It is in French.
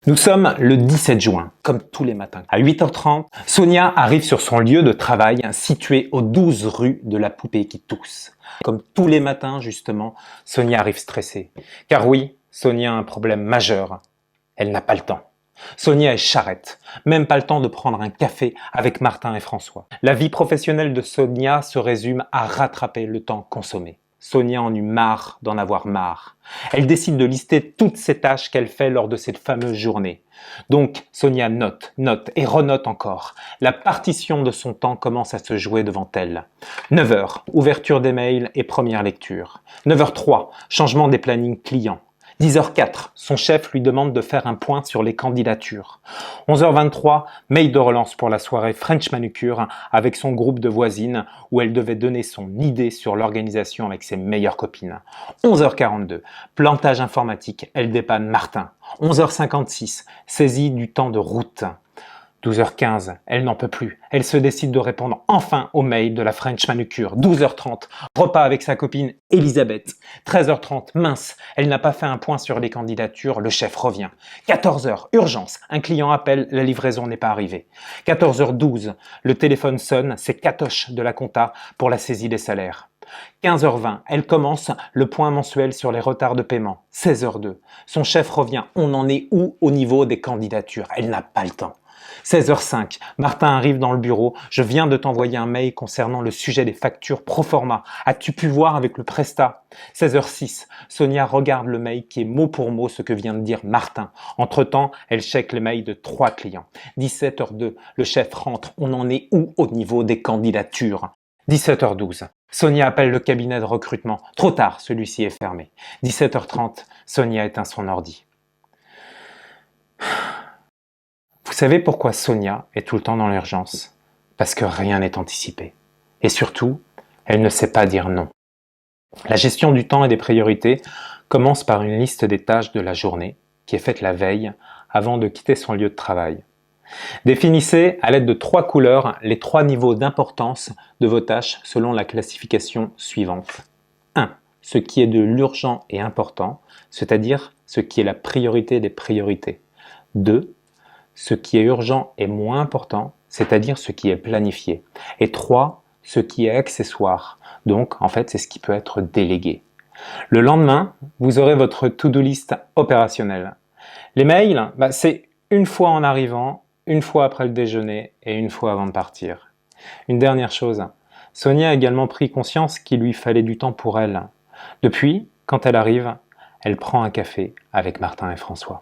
Nous sommes le 17 juin, comme tous les matins. À 8h30, Sonia arrive sur son lieu de travail situé aux 12 rues de la Poupée qui tousse. Comme tous les matins, justement, Sonia arrive stressée. Car oui, Sonia a un problème majeur. Elle n'a pas le temps. Sonia est charrette, même pas le temps de prendre un café avec Martin et François. La vie professionnelle de Sonia se résume à rattraper le temps consommé. Sonia en eut marre d'en avoir marre. Elle décide de lister toutes ces tâches qu'elle fait lors de cette fameuse journée. Donc, Sonia note, note et renote encore. La partition de son temps commence à se jouer devant elle. 9h, ouverture des mails et première lecture. 9h03, changement des plannings clients. 10h04, son chef lui demande de faire un point sur les candidatures. 11h23, mail de relance pour la soirée French Manucure avec son groupe de voisines où elle devait donner son idée sur l'organisation avec ses meilleures copines. 11h42, plantage informatique, elle dépanne Martin. 11h56, saisie du temps de route. 12h15, elle n'en peut plus. Elle se décide de répondre enfin au mail de la French Manucure. 12h30, repas avec sa copine Elisabeth. 13h30, mince, elle n'a pas fait un point sur les candidatures, le chef revient. 14h, urgence, un client appelle, la livraison n'est pas arrivée. 14h12, le téléphone sonne, c'est Katoche de la compta pour la saisie des salaires. 15h20, elle commence le point mensuel sur les retards de paiement. 16h02, son chef revient, on en est où au niveau des candidatures? Elle n'a pas le temps. 16h05, Martin arrive dans le bureau. Je viens de t'envoyer un mail concernant le sujet des factures pro forma. As-tu pu voir avec le Prestat? 16h06, Sonia regarde le mail qui est mot pour mot ce que vient de dire Martin. Entre-temps, elle check les mails de 3 clients. 17h02, le chef rentre. On en est où au niveau des candidatures? 17h12, Sonia appelle le cabinet de recrutement. Trop tard, celui-ci est fermé. 17h30, Sonia éteint son ordi. Vous savez pourquoi Sonia est tout le temps dans l'urgence? Parce que rien n'est anticipé. Et surtout, elle ne sait pas dire non. La gestion du temps et des priorités commence par une liste des tâches de la journée qui est faite la veille avant de quitter son lieu de travail. Définissez à l'aide de 3 couleurs les 3 niveaux d'importance de vos tâches selon la classification suivante. 1. Ce qui est de l'urgent et important, c'est-à-dire ce qui est la priorité des priorités. 2. Ce qui est urgent et moins important, c'est-à-dire ce qui est planifié. Et 3, ce qui est accessoire. Donc, en fait, c'est ce qui peut être délégué. Le lendemain, vous aurez votre to-do list opérationnelle. Les mails, c'est une fois en arrivant, une fois après le déjeuner et une fois avant de partir. Une dernière chose, Sonia a également pris conscience qu'il lui fallait du temps pour elle. Depuis, quand elle arrive, elle prend un café avec Martin et François.